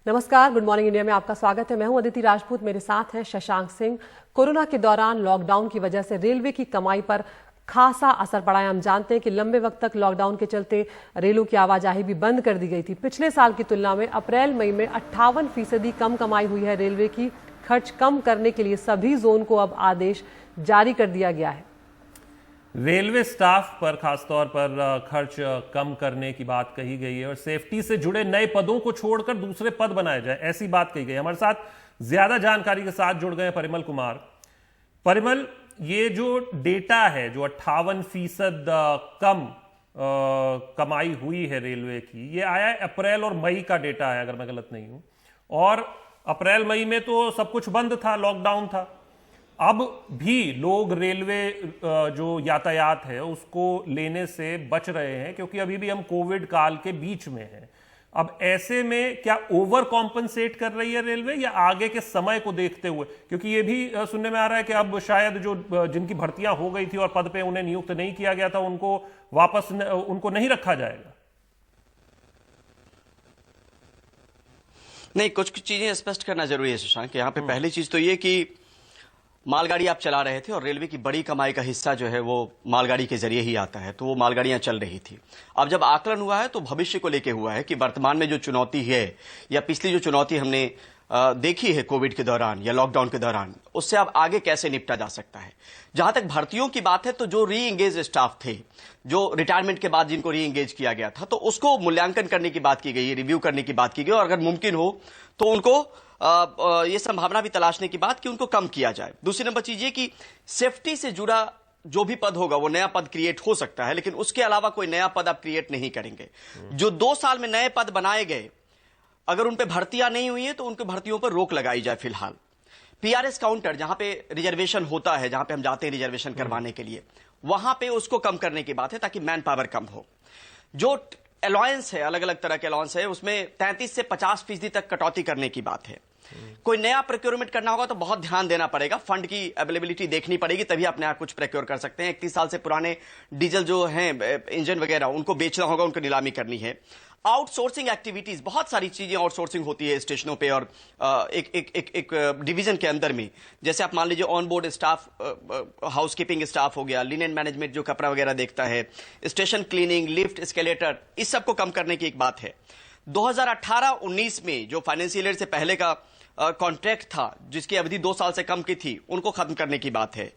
नमस्कार, good morning India में आपका स्वागत है। मैं हूं अदिति राजपूत, मेरे साथ हैं शशांक सिंह। कोरोना के दौरान लॉकडाउन की वजह से रेलवे की कमाई पर खासा असर पड़ा है। हम जानते हैं कि लंबे वक्त तक लॉकडाउन के चलते रेलों की आवाजाही भी बंद कर दी गई थी। पिछले साल की तुलना में अप्रैल मई में 58% कम कमाई हुई है रेलवे की। खर्च कम करने के लिए सभी जोन को अब आदेश जारी कर दिया गया है। रेलवे स्टाफ पर खासतौर पर खर्च कम करने की बात कही गई है और सेफ्टी से जुड़े नए पदों को छोड़कर दूसरे पद बनाए जाए, ऐसी बात कही गई। हमारे साथ ज्यादा जानकारी के साथ जुड़ गए परिमल कुमार। परिमल, ये जो डेटा है जो 58% कम कमाई हुई है रेलवे की, ये आया है अप्रैल और मई का डेटा है अगर मैं गलत नहीं हूं। और अप्रैल मई में तो सब कुछ बंद था, लॉकडाउन था। अब भी लोग रेलवे जो यातायात है उसको लेने से बच रहे हैं क्योंकि अभी भी हम कोविड काल के बीच में हैं। अब ऐसे में क्या ओवर कॉम्पनसेट कर रही है रेलवे या आगे के समय को देखते हुए, क्योंकि ये भी सुनने में आ रहा है कि अब शायद जो जिनकी भर्तियां हो गई थी और पद पे उन्हें नियुक्त नहीं किया गया था उनको वापस उनको नहीं रखा जाएगा। नहीं, कुछ चीजें स्पष्ट करना जरूरी है शशांक। यहाँ पे पहली चीज तो ये कि मालगाड़ी आप चला रहे थे और रेलवे की बड़ी कमाई का हिस्सा जो है वो मालगाड़ी के जरिए ही आता है, तो वो मालगाड़ियां चल रही थी। अब जब आकलन हुआ है तो भविष्य को लेके हुआ है कि वर्तमान में जो चुनौती है या पिछली जो चुनौती हमने देखी है कोविड के दौरान या लॉकडाउन के दौरान, उससे अब आगे कैसे निपटा जा सकता है। जहां तक भर्तियों की बात है तो जो री एंगेज स्टाफ थे, जो रिटायरमेंट के बाद जिनको री एंगेज किया गया था, तो उसको मूल्यांकन करने की बात की गई है, रिव्यू करने की बात की गई और अगर मुमकिन हो तो उनको ये संभावना भी तलाशने की बात कि उनको कम किया जाए। दूसरी नंबर चीज ये कि सेफ्टी से जुड़ा जो भी पद होगा वो नया पद क्रिएट हो सकता है, लेकिन उसके अलावा कोई नया पद आप क्रिएट नहीं करेंगे। जो 2 साल में नए पद बनाए गए, अगर उन पे भर्तियां नहीं हुई है तो उनके भर्तियों पर रोक लगाई जाए फिलहाल। पीआरएस काउंटर जहां पे रिजर्वेशन होता है, जहां पे हम जाते हैं रिजर्वेशन करवाने के लिए, वहां पे उसको कम करने की बात है ताकि मैन पावर कम हो। जो अलायंस है, अलग अलग तरह के अलायंस है, उसमें 33 से 50% तक कटौती करने की बात है। कोई नया प्रोक्योरमेंट करना होगा तो बहुत ध्यान देना पड़ेगा, फंड की अवेलेबिलिटी देखनी पड़ेगी, तभी आप नया कुछ प्रोक्योर कर सकते हैं। 31 साल से पुराने डीजल जो हैं इंजन वगैरह, उनको बेचना होगा, उनको नीलामी करनी है। आउटसोर्सिंग एक्टिविटीज, बहुत सारी चीजें आउटसोर्सिंग होती है स्टेशनों पे और एक डिवीजन के अंदर में। जैसे आप मान लीजिए on board staff, housekeeping staff हो गया, लिनेन मैनेजमेंट जो कपड़ा वगैरह देखता है, स्टेशन क्लीनिंग, लिफ्ट, एस्केलेटर, इस सबको कम करने की एक बात है। 2018-19 में जो फाइनेंशियल ईयर से पहले का कॉन्ट्रैक्ट था, जिसकी अवधि 2 साल से कम की थी, उनको खत्म करने की बात है।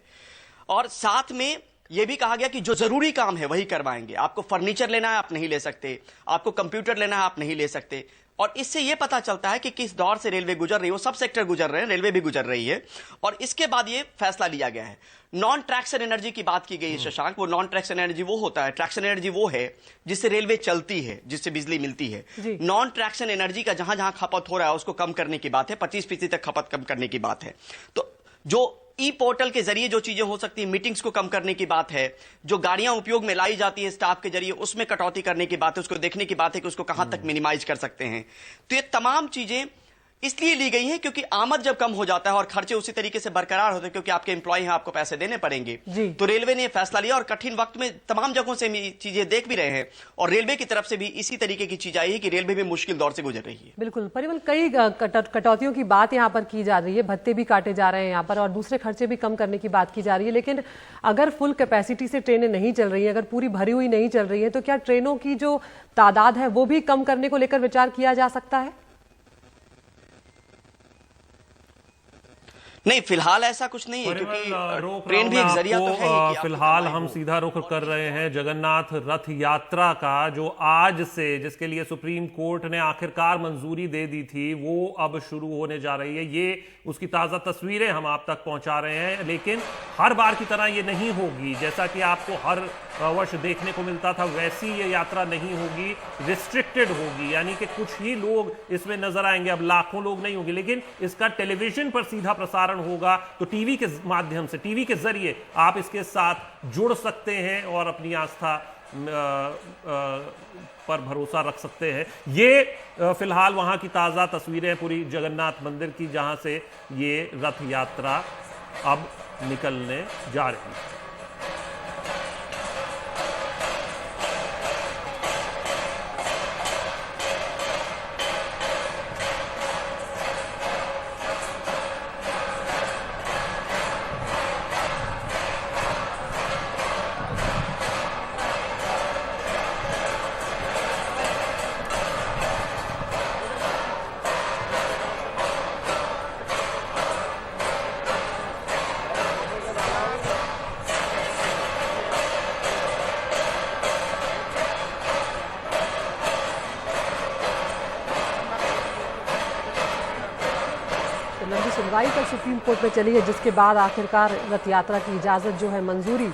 और साथ में यह भी कहा गया कि जो जरूरी काम है वही करवाएंगे। आपको फर्नीचर लेना है आप नहीं ले सकते, आपको कंप्यूटर लेना है आप नहीं ले सकते। और इससे यह पता चलता है कि किस दौर से रेलवे गुजर रही है। वो सब सेक्टर गुजर रहे हैं, रेलवे भी गुजर रही है। और इसके बाद यह फैसला लिया गया है। नॉन ट्रैक्शन एनर्जी की बात की गई है शशांक। वो नॉन ट्रैक्शन एनर्जी वो होता है, ट्रैक्शन एनर्जी वो है जिससे रेलवे चलती है, जिससे बिजली मिलती है। नॉन ट्रैक्शन एनर्जी का जहां जहां खपत हो रहा है उसको कम करने की बात है, 25% तक खपत कम करने की बात है। तो जो ई पोर्टल के जरिए जो चीजें हो सकती है, मीटिंग्स को कम करने की बात है, जो गाड़ियां उपयोग में लाई जाती है स्टाफ के जरिए उसमें कटौती करने की बात है, उसको देखने की बात है कि उसको कहां तक मिनिमाइज कर सकते हैं। तो ये तमाम चीजें इसलिए ली गई है क्योंकि आमद जब कम हो जाता है और खर्चे उसी तरीके से बरकरार होते हैं, क्योंकि आपके एम्प्लॉय हैं, आपको पैसे देने पड़ेंगे, तो रेलवे ने फैसला लिया। और कठिन वक्त में तमाम जगहों से चीजें देख भी रहे हैं और रेलवे की तरफ से भी इसी तरीके की चीज आई है कि रेलवे भी मुश्किल दौर से गुजर रही है। बिल्कुल परिमल, कई कटौतियों की बात यहाँ पर की जा रही है, भत्ते भी काटे जा रहे हैं यहाँ पर और दूसरे खर्चे भी कम करने की बात की जा रही है। लेकिन अगर फुल कैपेसिटी से ट्रेनें नहीं चल रही है, अगर पूरी भरी हुई नहीं चल रही है, तो क्या ट्रेनों की जो तादाद है वो भी कम करने को लेकर विचार किया जा सकता है? नहीं, फिलहाल ऐसा कुछ नहीं है क्योंकि ट्रेन भी एक जरिया तो है ही। फिलहाल हम सीधा रुख कर रहे हैं जगन्नाथ रथ यात्रा का, जो आज से, जिसके लिए सुप्रीम कोर्ट ने आखिरकार मंजूरी दे दी थी, वो अब शुरू होने जा रही है। ये उसकी ताजा तस्वीरें हम आप तक पहुंचा रहे हैं। लेकिन हर बार की तरह ये नहीं होगी, जैसा कि आपको हर वर्ष देखने को मिलता था, वैसी ये यात्रा नहीं होगी, रिस्ट्रिक्टेड होगी। यानी कि कुछ ही लोग इसमें नजर आएंगे, अब लाखों लोग नहीं होंगे। लेकिन इसका टेलीविजन पर सीधा प्रसारण होगा, तो टीवी के माध्यम से, टीवी के जरिए आप इसके साथ जुड़ सकते हैं और अपनी आस्था पर भरोसा रख सकते हैं। ये फिलहाल वहां की ताजा तस्वीरें पूरी जगन्नाथ मंदिर की, जहां से ये रथ यात्रा अब निकलने जा रही है। सुनवाई कल सुप्रीम कोर्ट में चली है, जिसके बाद आखिरकार रथ यात्रा की इजाज़त जो है मंजूरी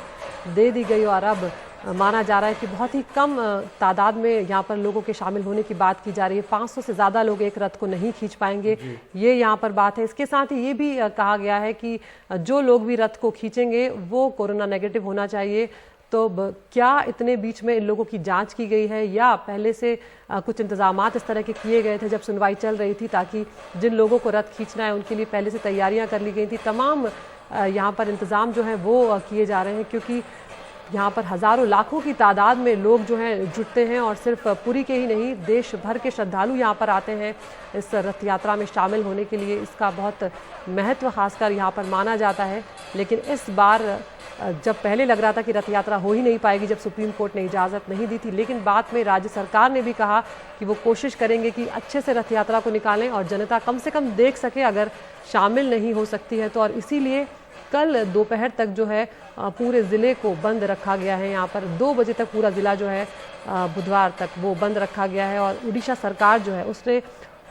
दे दी गई और अब माना जा रहा है कि बहुत ही कम तादाद में यहाँ पर लोगों के शामिल होने की बात की जा रही है। 500 से ज़्यादा लोग एक रथ को नहीं खींच पाएंगे, ये यहाँ पर बात है। इसके साथ ही ये भी कहा गया है कि जो लोग भी रथ को खींचेंगे वो कोरोना नेगेटिव होना चाहिए। तो क्या इतने बीच में इन लोगों की जांच की गई है या पहले से कुछ इंतजामात इस तरह के किए गए थे जब सुनवाई चल रही थी, ताकि जिन लोगों को रथ खींचना है उनके लिए पहले से तैयारियां कर ली गई थी? तमाम यहाँ पर इंतजाम जो है वो किए जा रहे हैं, क्योंकि यहाँ पर हजारों लाखों की तादाद में लोग जो हैं जुटते हैं और सिर्फ पुरी के ही नहीं देश भर के श्रद्धालु यहाँ पर आते हैं इस रथ यात्रा में शामिल होने के लिए। इसका बहुत महत्व खासकर यहाँ पर माना जाता है। लेकिन इस बार जब पहले लग रहा था कि रथ यात्रा हो ही नहीं पाएगी जब सुप्रीम कोर्ट ने इजाज़त नहीं दी थी, लेकिन बाद में राज्य सरकार ने भी कहा कि वो कोशिश करेंगे कि अच्छे से रथ यात्रा को निकालें और जनता कम से कम देख सके अगर शामिल नहीं हो सकती है तो। और इसीलिए कल दोपहर तक जो है पूरे ज़िले को बंद रखा गया है। यहाँ पर 2 बजे तक पूरा ज़िला जो है बुधवार तक वो बंद रखा गया है। और उड़ीसा सरकार जो है उसने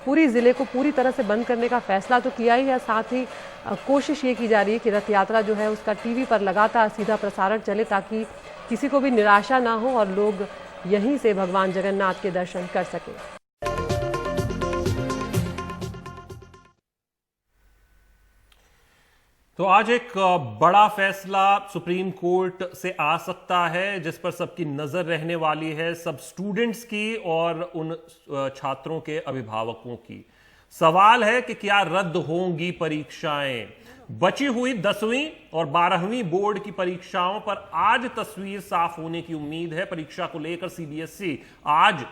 पूरी ज़िले को पूरी तरह से बंद करने का फैसला तो किया ही है, साथ ही कोशिश ये की जा रही है कि रथ यात्रा जो है उसका टीवी पर लगातार सीधा प्रसारण चले, ताकि किसी को भी निराशा ना हो और लोग यहीं से भगवान जगन्नाथ के दर्शन कर सकें। तो आज एक बड़ा फैसला सुप्रीम कोर्ट से आ सकता है जिस पर सबकी नजर रहने वाली है, सब स्टूडेंट्स की और उन छात्रों के अभिभावकों की। सवाल है कि क्या रद्द होंगी परीक्षाएं? बची हुई 10वीं और 12वीं बोर्ड की परीक्षाओं पर आज तस्वीर साफ होने की उम्मीद है। परीक्षा को लेकर सीबीएसई आज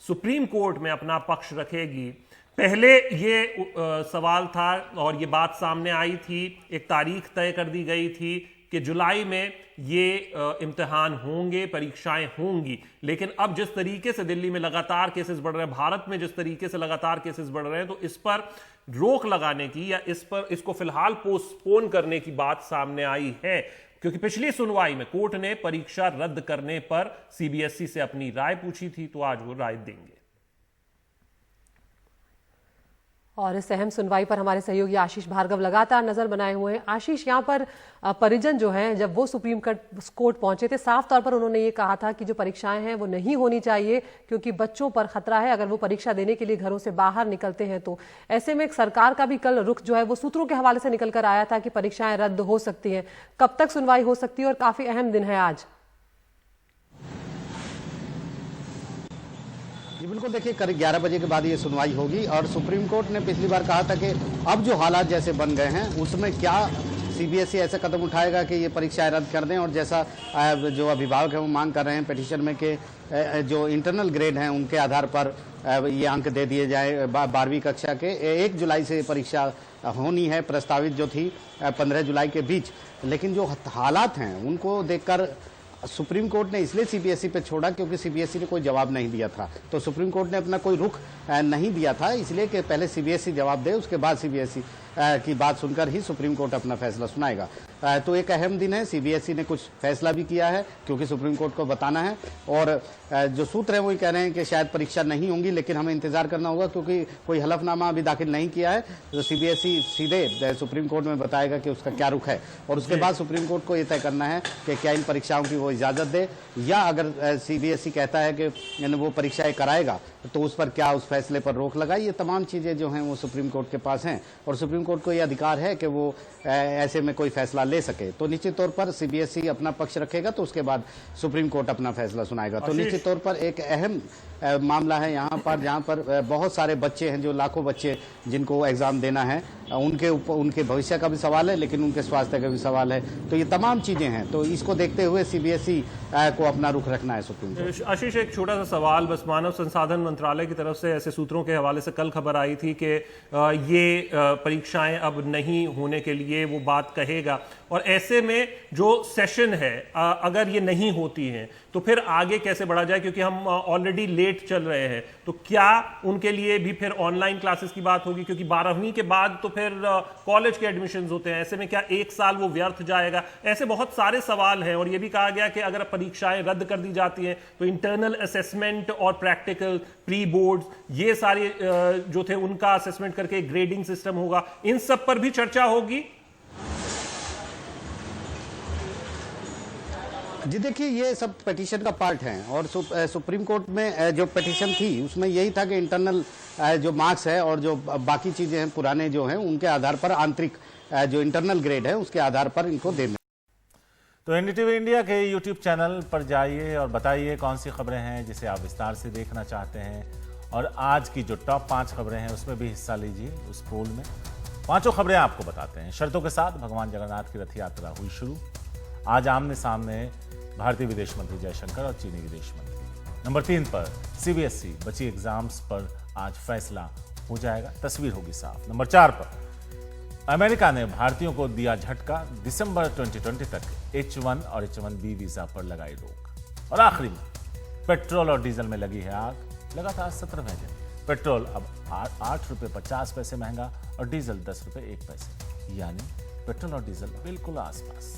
सुप्रीम कोर्ट में अपना पक्ष रखेगी। पहले ये सवाल था और ये बात सामने आई थी, एक तारीख तय कर दी गई थी कि जुलाई में ये इम्तिहान होंगे, परीक्षाएं होंगी। लेकिन अब जिस तरीके से दिल्ली में लगातार केसेस बढ़ रहे हैं, भारत में जिस तरीके से लगातार केसेस बढ़ रहे हैं, तो इस पर रोक लगाने की या इसको फिलहाल पोस्टपोन करने की बात सामने आई है, क्योंकि पिछली सुनवाई में कोर्ट ने परीक्षा रद्द करने पर सीबीएसई से अपनी राय पूछी थी, तो आज वो राय देंगे। और इस अहम सुनवाई पर हमारे सहयोगी आशीष भार्गव लगातार नजर बनाए हुए हैं। आशीष, यहाँ पर परिजन जो हैं जब वो सुप्रीम कोर्ट पहुंचे थे, साफ तौर पर उन्होंने ये कहा था कि जो परीक्षाएं हैं वो नहीं होनी चाहिए क्योंकि बच्चों पर खतरा है अगर वो परीक्षा देने के लिए घरों से बाहर निकलते हैं तो। ऐसे में सरकार का भी कल रुख जो है वो सूत्रों के हवाले से निकल कर आया था कि परीक्षाएं रद्द हो सकती हैं। कब तक सुनवाई हो सकती है और काफी अहम दिन है आज? जी बिल्कुल, देखिए करीब 11 बजे के बाद ये सुनवाई होगी और सुप्रीम कोर्ट ने पिछली बार कहा था कि अब जो हालात जैसे बन गए हैं उसमें क्या सीबीएसई ऐसा कदम उठाएगा कि ये परीक्षाएं रद्द कर दें। और जैसा जो अभिभावक हैं वो मांग कर रहे हैं पिटीशन में कि जो इंटरनल ग्रेड हैं उनके आधार पर ये अंक दे दिए जाए। 12वीं कक्षा के 1 जुलाई से परीक्षा होनी है, प्रस्तावित जो थी 15 जुलाई के बीच। लेकिन जो हालात हैं उनको देखकर सुप्रीम कोर्ट ने इसलिए सीबीएसई पे छोड़ा क्योंकि सीबीएसई ने कोई जवाब नहीं दिया था। तो सुप्रीम कोर्ट ने अपना कोई रुख नहीं दिया था, इसलिए कि पहले सीबीएसई जवाब दे, उसके बाद सीबीएसई की बात सुनकर ही सुप्रीम कोर्ट अपना फैसला सुनाएगा। तो एक अहम दिन है, सीबीएसई ने कुछ फैसला भी किया है क्योंकि सुप्रीम कोर्ट को बताना है। और जो सूत्र है वो कह रहे हैं कि शायद परीक्षा नहीं होंगी, लेकिन हमें इंतजार करना होगा क्योंकि कोई हलफनामा अभी दाखिल नहीं किया है। तो सीबीएसई सीधे सुप्रीम कोर्ट में बताएगा कि उसका क्या रुख है और उसके बाद सुप्रीम कोर्ट को ये तय करना है कि क्या इन परीक्षाओं की वो इजाजत दे, या अगर सीबीएसई कहता है कि वो परीक्षाएं कराएगा तो उस पर क्या उस फैसले पर रोक लगाए। ये तमाम चीजें जो हैं वो सुप्रीम कोर्ट के पास हैं और सुप्रीम कोर्ट को ये अधिकार है कि वो ऐसे में कोई फैसला ले सके। तो निश्चित तौर पर सीबीएसई अपना पक्ष रखेगा तो उसके बाद सुप्रीम कोर्ट अपना फैसला सुनाएगा। तो निश्चित तौर पर एक अहम मामला है यहाँ पर, जहाँ पर बहुत सारे बच्चे हैं, जो लाखों बच्चे जिनको एग्जाम देना है, उनके भविष्य का भी सवाल है लेकिन उनके स्वास्थ्य का भी सवाल है। तो ये तमाम चीजें हैं, तो इसको देखते हुए सीबीएसई को अपना रुख रखना है सुप्रीम कोर्ट। आशीष, एक छोटा सा सवाल बस, मानव संसाधन मंत्रालय की तरफ से ऐसे सूत्रों के हवाले से कल खबर आई थी कि ये परीक्षाएं अब नहीं होने के लिए वो बात कहेगा, और ऐसे में जो सेशन है अगर ये नहीं होती हैं तो फिर आगे कैसे बढ़ा जाए, क्योंकि हम ऑलरेडी लेट चल रहे हैं। तो क्या उनके लिए भी फिर ऑनलाइन क्लासेस की बात होगी, क्योंकि 12वीं के बाद तो फिर कॉलेज के एडमिशंस होते हैं, ऐसे में क्या एक साल वो व्यर्थ जाएगा? ऐसे बहुत सारे सवाल हैं। और ये भी कहा गया कि अगर परीक्षाएं रद्द कर दी जाती हैं तो इंटरनल असेसमेंट और प्रैक्टिकल, प्री बोर्ड्स, ये सारे जो थे उनका असेसमेंट करके ग्रेडिंग सिस्टम होगा, इन सब पर भी चर्चा होगी। जी देखिए, ये सब पिटीशन का पार्ट है और सुप्रीम कोर्ट में जो पिटीशन थी उसमें यही था कि इंटरनल जो मार्क्स है और जो बाकी चीजें हैं पुराने जो हैं उनके आधार पर आंतरिक जो इंटरनल ग्रेड है उसके आधार पर इनको देना। तो एनडीटीवी इंडिया के यूट्यूब चैनल पर जाइए और बताइए कौन सी खबरें हैं जिसे आप विस्तार से देखना चाहते हैं, और आज की जो टॉप 5 खबरें हैं उसमें भी हिस्सा लीजिए उस पोल में। 5 खबरें आपको बताते हैं। शर्तों के साथ भगवान जगन्नाथ की रथ यात्रा हुई शुरू। आज आमने सामने भारतीय विदेश मंत्री जयशंकर और चीनी विदेश मंत्री। नंबर 3 पर सीबीएसई बची एग्जाम्स पर आज फैसला हो जाएगा, तस्वीर होगी साफ। नंबर 4 पर अमेरिका ने भारतीयों को दिया झटका, दिसंबर 2020 तक H1 और H1B वीजा पर लगाई रोक। और आखिरी में पेट्रोल और डीजल में लगी है आग, लगातार 17वें दिन पेट्रोल अब 8 रुपये 50 पैसे महंगा और डीजल 10 रुपये 1 पैसे, यानी पेट्रोल और डीजल बिल्कुल आसपास।